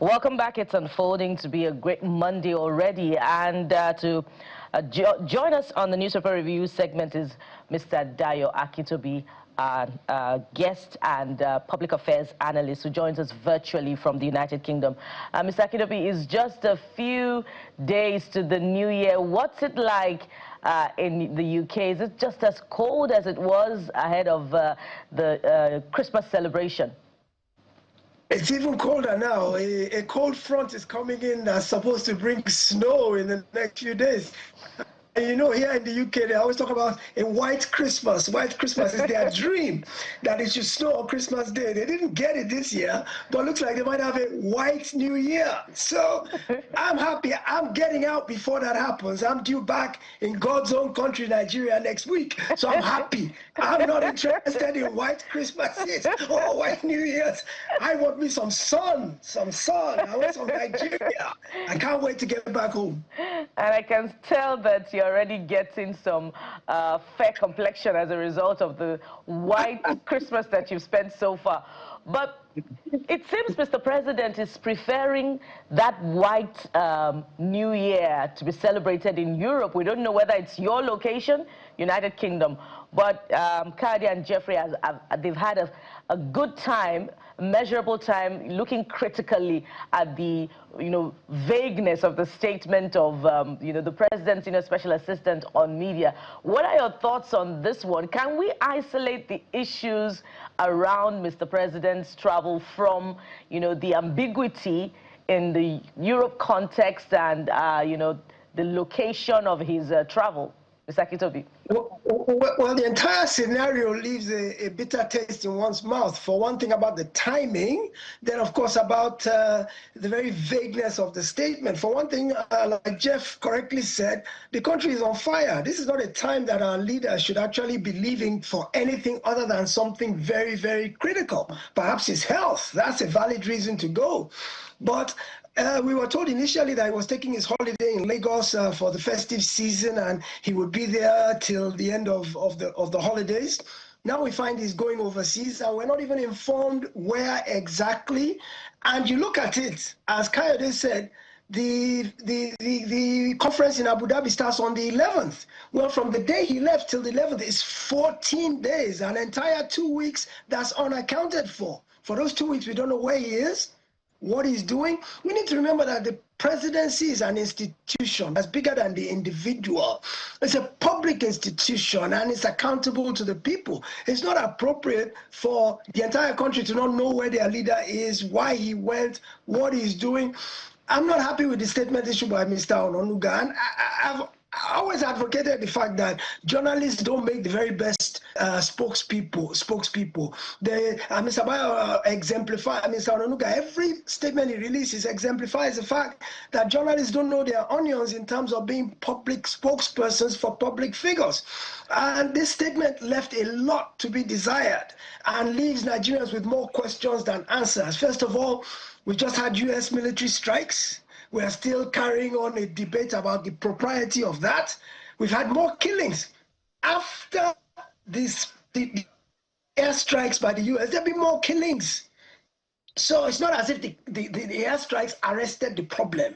Welcome back. It's unfolding to be a great Monday already. And join us on the newspaper review segment is Mr. Dayo Akintobi, guest and public affairs analyst who joins us virtually from the United Kingdom. Mr. Akintobi, is just a few days to the new year. What's it like in the UK? Is it just as cold as it was ahead of the Christmas celebration? It's even colder now. A cold front is coming in that's supposed to bring snow in the next few days. And you know, here in the UK, they always talk about a white Christmas. White Christmas is their dream, that it should snow on Christmas Day. They didn't get it this year, but it looks like they might have a white New Year. So I'm happy. I'm getting out before that happens. I'm due back in God's own country, Nigeria, next week. So I'm happy. I'm not interested in white Christmases or white New Years. I want me some sun, I want some Nigeria. I can't wait to get back home. And I can tell that you're already getting some fair complexion as a result of the white Christmas that you've spent so far. But it seems Mr. President is preferring that white New Year to be celebrated in Europe. We don't know whether it's your location, United Kingdom, but Kadi and Jeffrey, they've had a good time, measurable time, looking critically at the vagueness of the statement of the president's special assistant on media. What are your thoughts on this one? Can we isolate the issues around Mr. President's travel from the ambiguity in the Europe context and the location of his travel? Mr. Akintobi. Well, the entire scenario leaves a bitter taste in one's mouth. For one thing, about the timing, then of course about the very vagueness of the statement. For one thing, like Jeff correctly said, the country is on fire. This is not a time that our leaders should actually be leaving for anything other than something very, very critical. Perhaps his health. That's a valid reason to go. But we were told initially that he was taking his holiday in Lagos for the festive season, and he would be there till the end of the holidays. Now we find he's going overseas, and we're not even informed where exactly. And you look at it, as Kayode said, the conference in Abu Dhabi starts on the 11th. Well, from the day he left till the 11th is 14 days, an entire 2 weeks that's unaccounted for. For those 2 weeks, we don't know where he is, what he's doing. We need to remember that the presidency is an institution that's bigger than the individual. It's a public institution and it's accountable to the people. It's not appropriate for the entire country to not know where their leader is, why he went, what he's doing. I'm not happy with the statement issued by Mr. Ononuga, and I've always advocated the fact that journalists don't make the very best spokespeople. Mr. Bayo Mr. Ononuga, every statement he releases exemplifies the fact that journalists don't know their onions in terms of being public spokespersons for public figures. And this statement left a lot to be desired and leaves Nigerians with more questions than answers. First of all, we just had US military strikes. We are still carrying on a debate about the propriety of that. We've had more killings. After the airstrikes by the US, there'll be more killings. So it's not as if the airstrikes arrested the problem.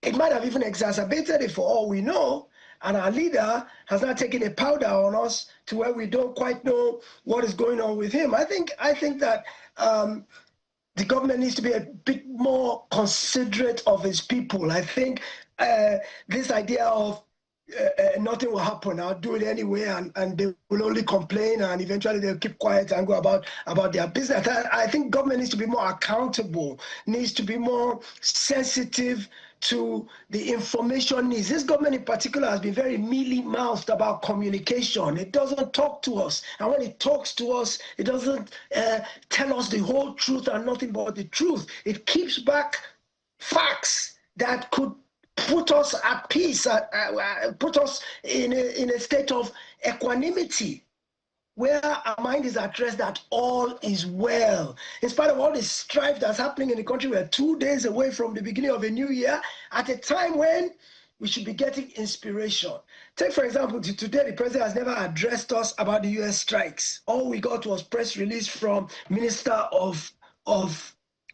It might have even exacerbated it for all we know. And our leader has now taken a powder on us to where we don't quite know what is going on with him. I think that the government needs to be a bit more considerate of its people. I think this idea of nothing will happen, I'll do it anyway, and they will only complain, and eventually they'll keep quiet and go about their business. I think government needs to be more accountable, needs to be more sensitive to the information needs. This government in particular has been very mealy-mouthed about communication. It doesn't talk to us. And when it talks to us, it doesn't tell us the whole truth and nothing but the truth. It keeps back facts that could put us at peace, put us in a state of equanimity, where our mind is at rest that all is well. In spite of all the strife that's happening in the country, we're 2 days away from the beginning of a new year, at a time when we should be getting inspiration. Take, for example, today, the president has never addressed us about the US strikes. All we got was press release from Minister of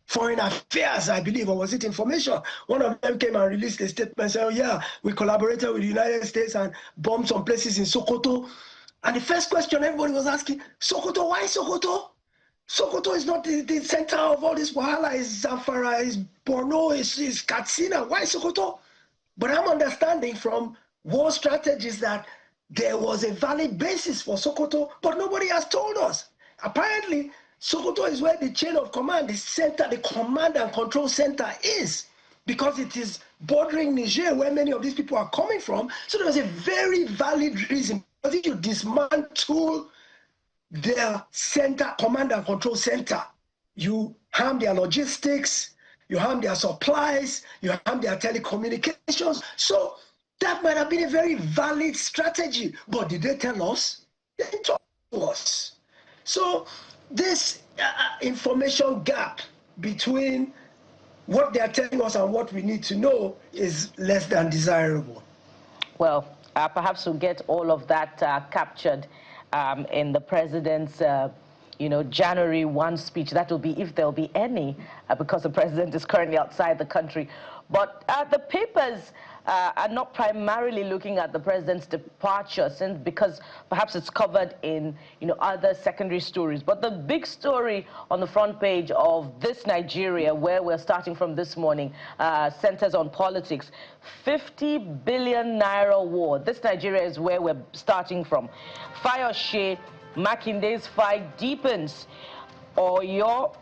Foreign Affairs, I believe, or was it Information? One of them came and released a statement saying, oh, yeah, we collaborated with the United States and bombed some places in Sokoto. And the first question everybody was asking, Sokoto, why Sokoto? Sokoto is not the center of all this Wahala, is Zamfara, is Borno, is Katsina. Why Sokoto? But I'm understanding from war strategies that there was a valid basis for Sokoto, but nobody has told us. Apparently, Sokoto is where the chain of command, the center, the command and control center is, because it is bordering Niger, where many of these people are coming from. So there's a very valid reason. Because if you dismantle their center, command and control center, you harm their logistics, you harm their supplies, you harm their telecommunications. So that might have been a very valid strategy, but did they tell us? They didn't talk to us. So this information gap between what they are telling us and what we need to know is less than desirable. Well, perhaps we'll get all of that captured in the president's January 1 speech. That will be, if there'll be any, because the president is currently outside the country. But the papers are not primarily looking at the president's departure, because perhaps it's covered in other secondary stories. But the big story on the front page of This Nigeria, where we're starting from this morning, centers on politics. 50 billion naira war. This Nigeria is where we're starting from. Fayose Makinde's fight deepens. Oyo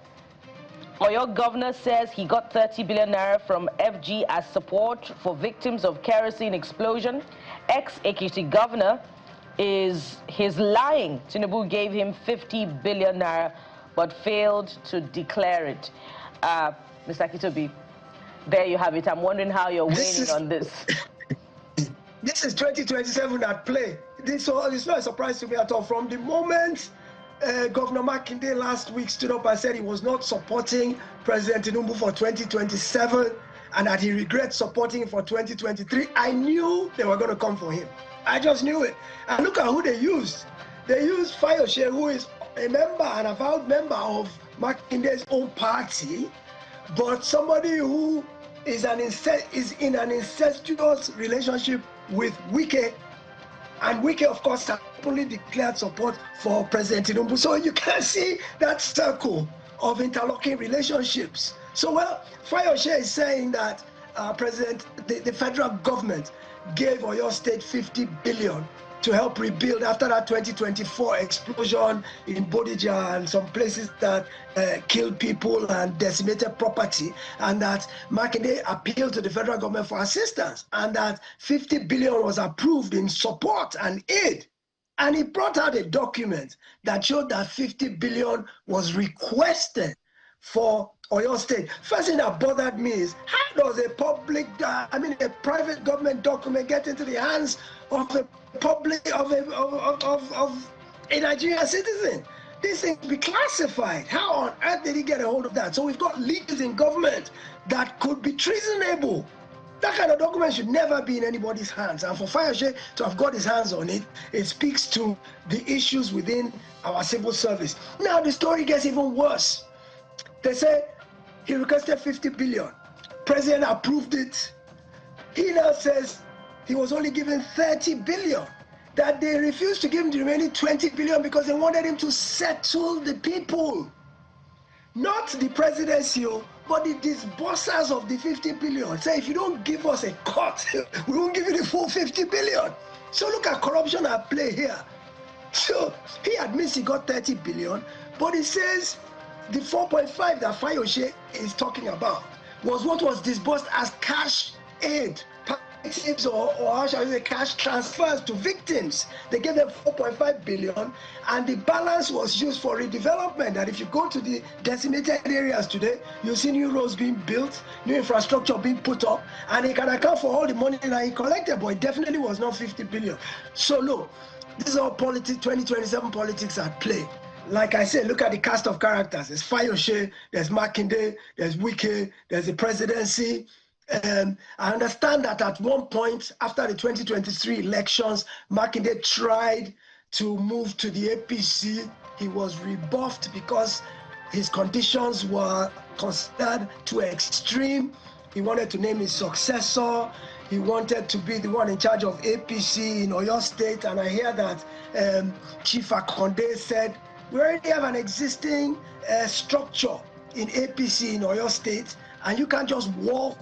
governor says he got 30 billion naira from FG as support for victims of kerosene explosion. Ex-Ekiti governor is lying. Tinubu gave him 50 billion naira but failed to declare it. Mr. Kitobi, there you have it. I'm wondering how you're weighing on this. This is 2027 at play. It's not a surprise to me at all. From the moment Governor Makinde last week stood up and said he was not supporting President Tinubu for 2027 and that he regrets supporting him for 2023, I knew they were going to come for him. I just knew it. And look at who they used. They used Fayose, who is a member, an avowed member of Makinde's own party, but somebody who is in an incestuous relationship with Wike. And Wike, of course, has openly declared support for President Tinubu. So you can see that circle of interlocking relationships. So, well, Fayose is saying that the federal government gave Oyo State 50 billion to help rebuild after that 2024 explosion in Bodija and some places that killed people and decimated property, and that Makinde appealed to the federal government for assistance, and that 50 billion was approved in support and aid. And he brought out a document that showed that 50 billion was requested for Oyo State. First thing that bothered me is, how does a private government document get into the hands of a a Nigerian citizen? These things be classified. How on earth did he get a hold of that? So we've got leaks in government that could be treasonable. That kind of document should never be in anybody's hands. And for Fayose to have got his hands on it, it speaks to the issues within our civil service. Now the story gets even worse. They say he requested 50 billion. President approved it. He now says he was only given 30 billion. That they refused to give him the remaining 20 billion because they wanted him to settle the people. Not the presidency, but the disbursers of the 50 billion. Say, if you don't give us a cut, we won't give you the full 50 billion. So look at corruption at play here. So he admits he got 30 billion, but he says the 4.5 that Fayose is talking about was what was disbursed as cash aid, or how shall we say, cash transfers to victims. They gave them 4.5 billion, and the balance was used for redevelopment. And if you go to the decimated areas today, you'll see new roads being built, new infrastructure being put up, and he can account for all the money that he collected, but it definitely was not 50 billion. So look, this is all politics, 2027 politics at play. Like I said, look at the cast of characters. There's Fayose, there's Makinde, there's Wike, there's the presidency. I understand that at one point after the 2023 elections, Makinde tried to move to the APC. He was rebuffed because his conditions were considered too extreme. He wanted to name his successor. He wanted to be the one in charge of APC in Oyo State. And I hear that Chief Akonde said, we already have an existing structure in APC in Oyo State, and you can't just walk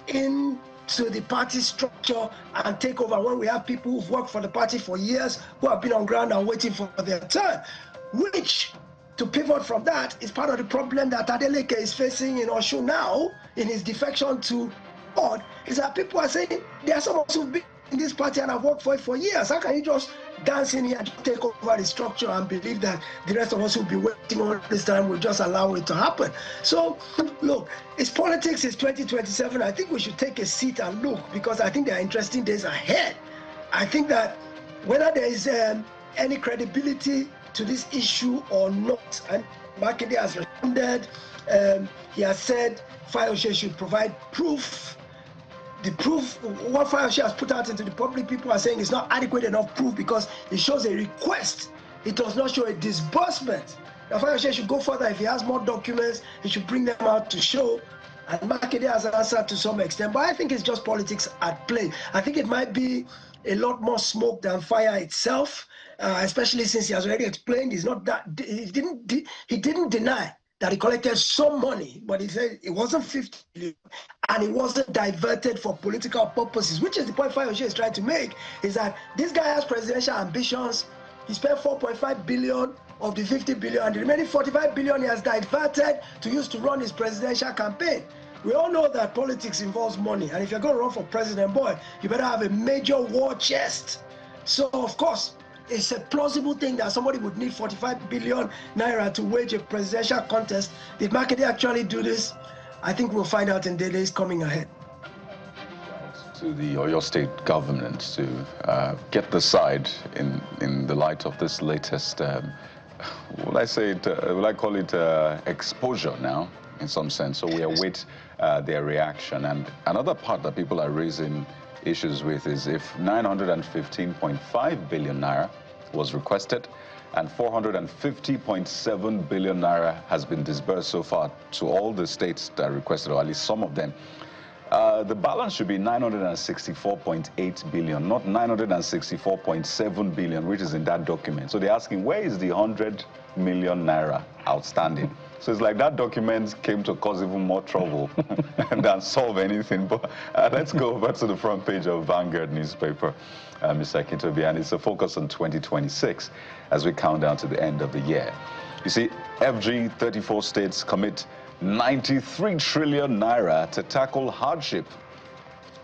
into the party structure and take over when we have people who've worked for the party for years, who have been on ground and waiting for their turn, which, to pivot from that, is part of the problem that Adeleke is facing in Osun now, in his defection to God, is that people are saying there are some of us who've been in this party and have worked for it for years. How can you just dance in here and take over the structure and believe that the rest of us who'll be waiting all this time will just allow it to happen? So, look, it's politics, it's 2027. I think we should take a seat and look, because I think there are interesting days ahead. I think that whether there is any credibility to this issue or not, and Makinde has responded, he has said Fayose should provide proof. The proof, what Fayose has put out into the public, people are saying it's not adequate enough proof because it shows a request. It does not show a disbursement. Now Fayose should go further. If he has more documents, he should bring them out to show. And Makinde has answered to some extent, but I think it's just politics at play. I think it might be a lot more smoke than fire itself, especially since he has already explained he's not that, he didn't deny that he collected some money, but he said it wasn't 50 million and it wasn't diverted for political purposes, which is the point Fayose is trying to make, is that this guy has presidential ambitions. He spent 4.5 billion of the 50 billion, and the remaining 45 billion he has diverted to use to run his presidential campaign. We all know that politics involves money, and if you're going to run for president, boy, you better have a major war chest. So, of course, it's a plausible thing that somebody would need 45 billion naira to wage a presidential contest. Did Makinde actually do this? I think we'll find out in the days coming ahead. To the Oyo State government to get the side in the light of this latest, will I call it exposure now, in some sense. So we await their reaction. And another part that people are raising issues with is if 915.5 billion naira was requested and 450.7 billion naira has been disbursed so far to all the states that requested, or at least some of them, the balance should be 964.8 billion, not 964.7 billion, which is in that document. So they're asking, where is the 100 million naira outstanding? So it's like that document came to cause even more trouble than solve anything. But let's go over to the front page of Vanguard newspaper, Mr. N50bn, and it's a focus on 2026 as we count down to the end of the year. You see, FG 34 states commit 93 trillion naira to tackle hardship.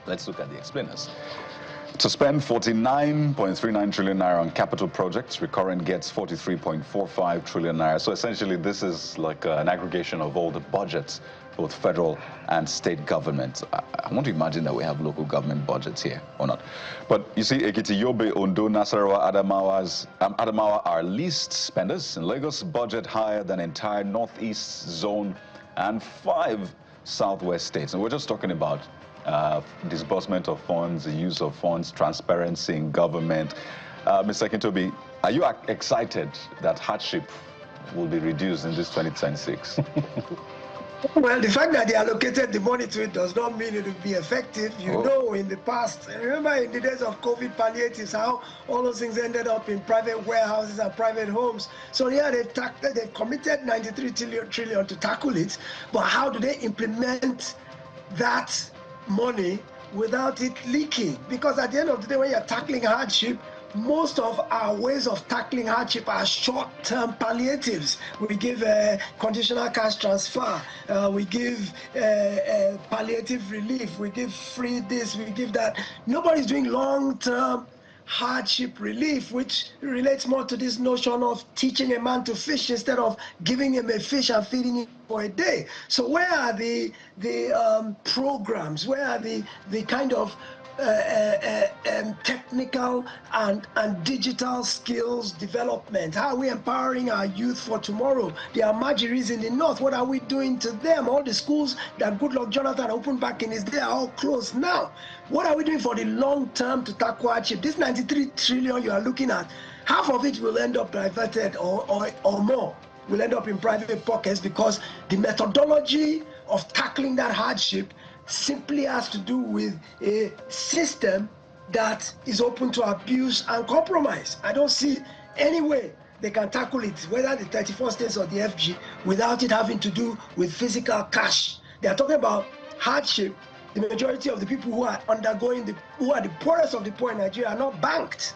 Let's look at the explainers. To spend 49.39 trillion naira on capital projects, Recurrent gets 43.45 trillion naira. So essentially, this is like an aggregation of all the budgets, both federal and state governments. I want to imagine that we have local government budgets here, or not. But you see, Ekiti, Yobe, Ondo, Nasarawa, Adamawa are least spenders. In Lagos, budget higher than entire Northeast zone and 5 Southwest states. And we're just talking about disbursement of funds, the use of funds, transparency in government. Mr. N50bn, are you excited that hardship will be reduced in this 2026? Well, the fact that they allocated the money to it does not mean it will be effective. You know, in the past, remember in the days of COVID palliatives, how all those things ended up in private warehouses and private homes. So yeah, they've committed 93 trillion to tackle it, but how do they implement that money without it leaking? Because at the end of the day, when you're tackling hardship, most of our ways of tackling hardship are short-term palliatives. We give conditional cash transfer, we give palliative relief, we give free this, we give that. Nobody's doing long-term hardship relief, which relates more to this notion of teaching a man to fish instead of giving him a fish and feeding him for a day. So where are the programs? Where are the kind of technical and digital skills development? How are we empowering our youth for tomorrow? There are Marjories in the north. What are we doing to them? All the schools that Goodluck Jonathan opened back in his day are all closed now. What are we doing for the long term to tackle hardship? This 93 trillion you are looking at, half of it will end up diverted or more will end up in private pockets, because the methodology of tackling that hardship simply has to do with a system that is open to abuse and compromise. I don't see any way they can tackle it, whether the 34 states or the FG, without it having to do with physical cash. They are talking about hardship. The majority of the people who are undergoing who are the poorest of the poor in Nigeria are not banked.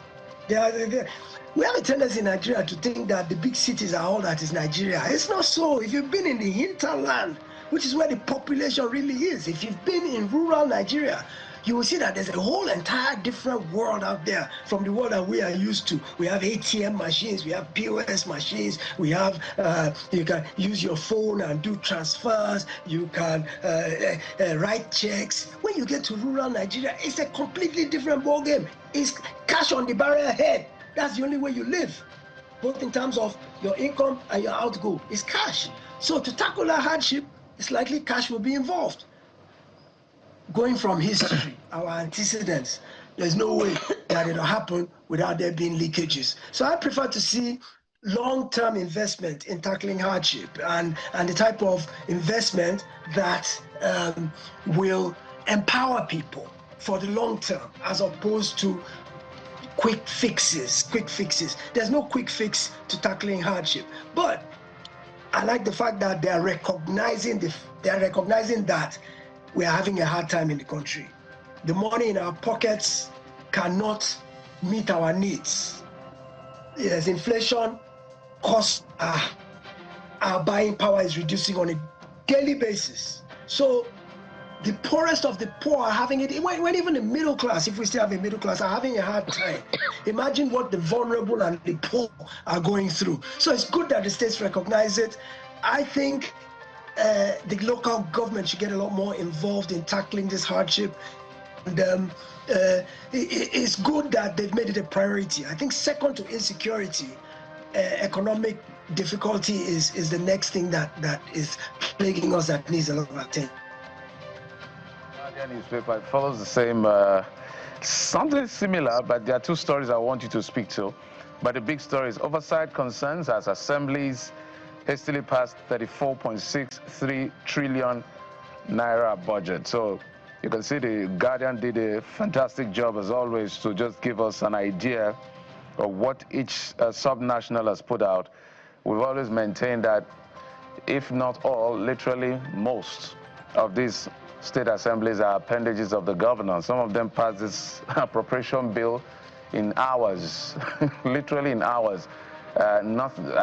We have a tendency in Nigeria to think that the big cities are all that is Nigeria. It's not so. If you've been in the hinterland, which is where the population really is, if you've been in rural Nigeria, you will see that there's a whole entire different world out there from the world that we are used to. We have ATM machines, we have POS machines, we have, you can use your phone and do transfers, you can write checks. When you get to rural Nigeria, it's a completely different ballgame. It's cash on the barrel head. That's the only way you live, both in terms of your income and your outgo. It's cash. So to tackle that hardship, it's likely cash will be involved. Going from history, our antecedents, there's no way that it'll happen without there being leakages. So I prefer to see long-term investment in tackling hardship, and the type of investment that will empower people for the long term, as opposed to quick fixes. There's no quick fix to tackling hardship. But I like the fact that they're recognizing that we are having a hard time in the country. The money in our pockets cannot meet our needs. Yes, inflation, costs, our buying power is reducing on a daily basis. So the poorest of the poor are having it, when even the middle class, if we still have a middle class, are having a hard time. Imagine what the vulnerable and the poor are going through. So it's good that the states recognize it. I think the local government should get a lot more involved in tackling this hardship. And it's good that they've made it a priority. I think second to insecurity, economic difficulty is the next thing that is plaguing us, that needs a lot of attention. Newspaper, it follows the same, something similar, but there are two stories I want you to speak to. But the big story is oversight concerns as assemblies hastily passed 34.63 trillion naira budget. So you can see the Guardian did a fantastic job, as always, to just give us an idea of what each subnational has put out. We've always maintained that, if not all, literally most of these state assemblies are appendages of the governor. Some of them pass this appropriation bill in hours, literally in hours. I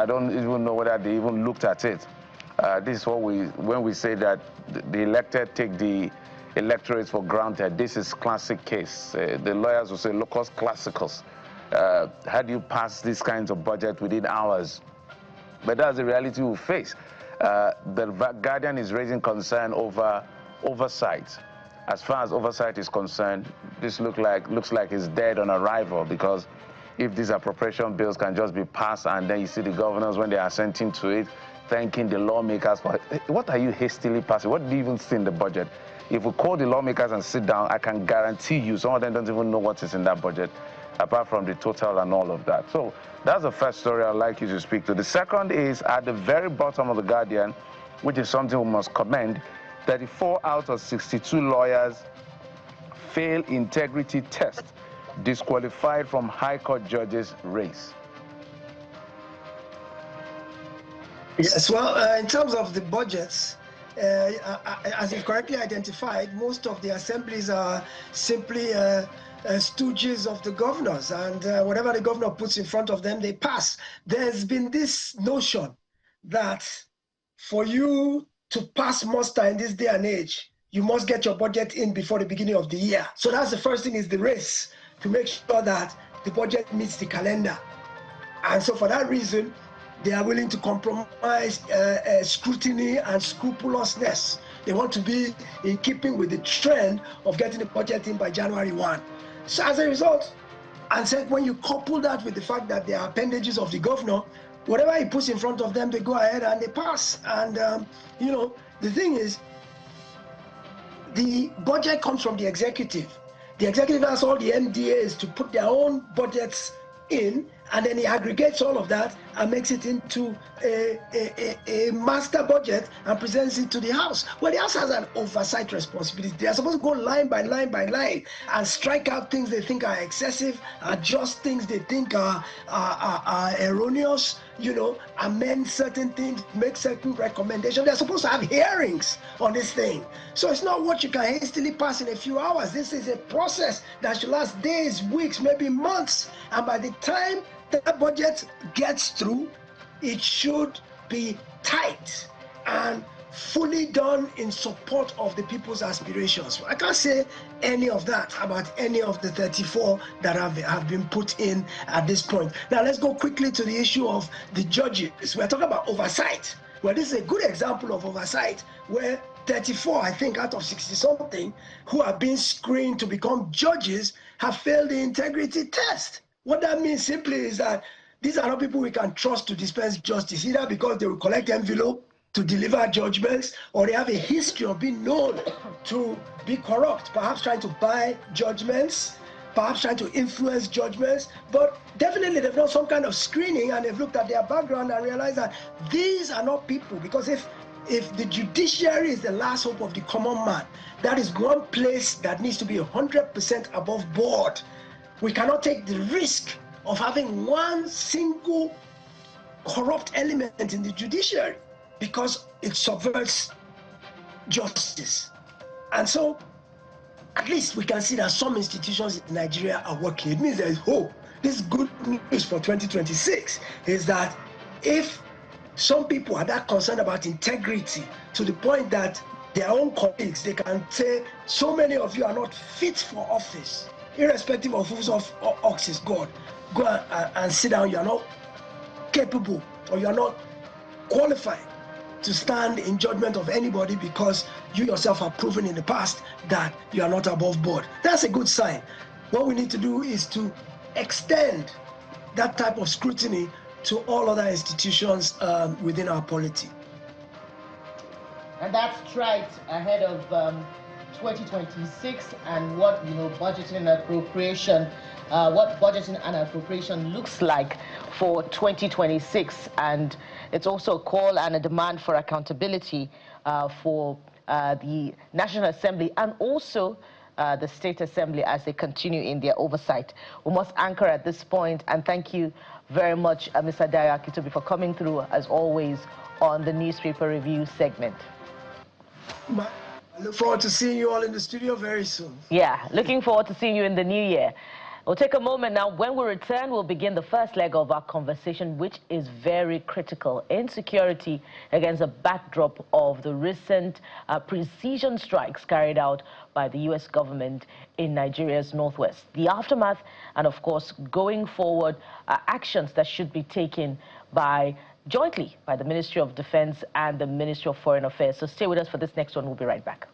don't even know whether they even looked at it. This is what when we say that the elected take the electorate for granted. This is classic case. The lawyers will say locus classicus. How do you pass these kinds of budget within hours? But that's the reality we face. The Guardian is raising concern over oversight. As far as oversight is concerned, this looks like it's dead on arrival, because if these appropriation bills can just be passed and then you see the governors, when they are assenting to it, thanking the lawmakers for it. What are you hastily passing? What do you even see in the budget? If we call the lawmakers and sit down, I can guarantee you some of them don't even know what is in that budget, apart from the total and all of that. So that's the first story I'd like you to speak to. The second is at the very bottom of the Guardian, which is something we must commend. 34 out of 62 lawyers fail integrity test, disqualified from High Court judges' race. Yes, well, in terms of the budgets, as you've correctly identified, most of the assemblies are simply stooges of the governors, and whatever the governor puts in front of them, they pass. There's been this notion that for you to pass muster in this day and age, you must get your budget in before the beginning of the year. So that's the first thing, is the race to make sure that the budget meets the calendar. And so for that reason, they are willing to compromise scrutiny and scrupulousness. They want to be in keeping with the trend of getting the budget in by January 1. So as a result, and said, when you couple that with the fact that they are appendages of the governor, whatever he puts in front of them, they go ahead and they pass. And, you know, the thing is, the budget comes from the executive. The executive has all the MDAs to put their own budgets in, and then he aggregates all of that and makes it into a master budget and presents it to the House. Well, the House has an oversight responsibility. They are supposed to go line by line by line and strike out things they think are excessive, adjust things they think are erroneous, you know, amend certain things, make certain recommendations. They're supposed to have hearings on this thing. So it's not what you can hastily pass in a few hours. This is a process that should last days, weeks, maybe months. And by the time that budget gets through, it should be tight and fully done in support of the people's aspirations. I can't say any of that about any of the 34 that have been put in at this point. Now let's go quickly to the issue of the judges. We're talking about oversight. Well, this is a good example of oversight where 34, I think, out of 60-something who are being screened to become judges have failed the integrity test. What that means simply is that these are not people we can trust to dispense justice, either because they will collect envelope to deliver judgments, or they have a history of being known to be corrupt, perhaps trying to buy judgments, perhaps trying to influence judgments, but definitely they've done some kind of screening and they've looked at their background and realized that these are not people, because if the judiciary is the last hope of the common man, that is one place that needs to be 100% above board. We cannot take the risk of having one single corrupt element in the judiciary because it subverts justice. And so, at least we can see that some institutions in Nigeria are working. It means there is hope. This good news for 2026 is that if some people are that concerned about integrity to the point that their own colleagues, they can say, so many of you are not fit for office, irrespective of whose ox is God. Go and sit down. You are not capable, or you are not qualified to stand in judgment of anybody because you yourself have proven in the past that you are not above board. That's a good sign. What we need to do is to extend that type of scrutiny to all other institutions within our polity. And that's right ahead of 2026 and what, you know, budgeting and appropriation, what budgeting and appropriation looks like for 2026. And it's also a call and a demand for accountability for the National Assembly and also the State Assembly as they continue in their oversight. We must anchor at this point, and thank you very much, Mr. Dayo Akitobi, for coming through, as always, on the newspaper review segment. I look forward to seeing you all in the studio very soon. Yeah, looking forward to seeing you in the new year. We'll take a moment now. When we return, we'll begin the first leg of our conversation, which is very critical. Insecurity against the backdrop of the recent precision strikes carried out by the U.S. government in Nigeria's northwest. The aftermath and, of course, going forward, actions that should be taken jointly by the Ministry of Defense and the Ministry of Foreign Affairs. So stay with us for this next one. We'll be right back.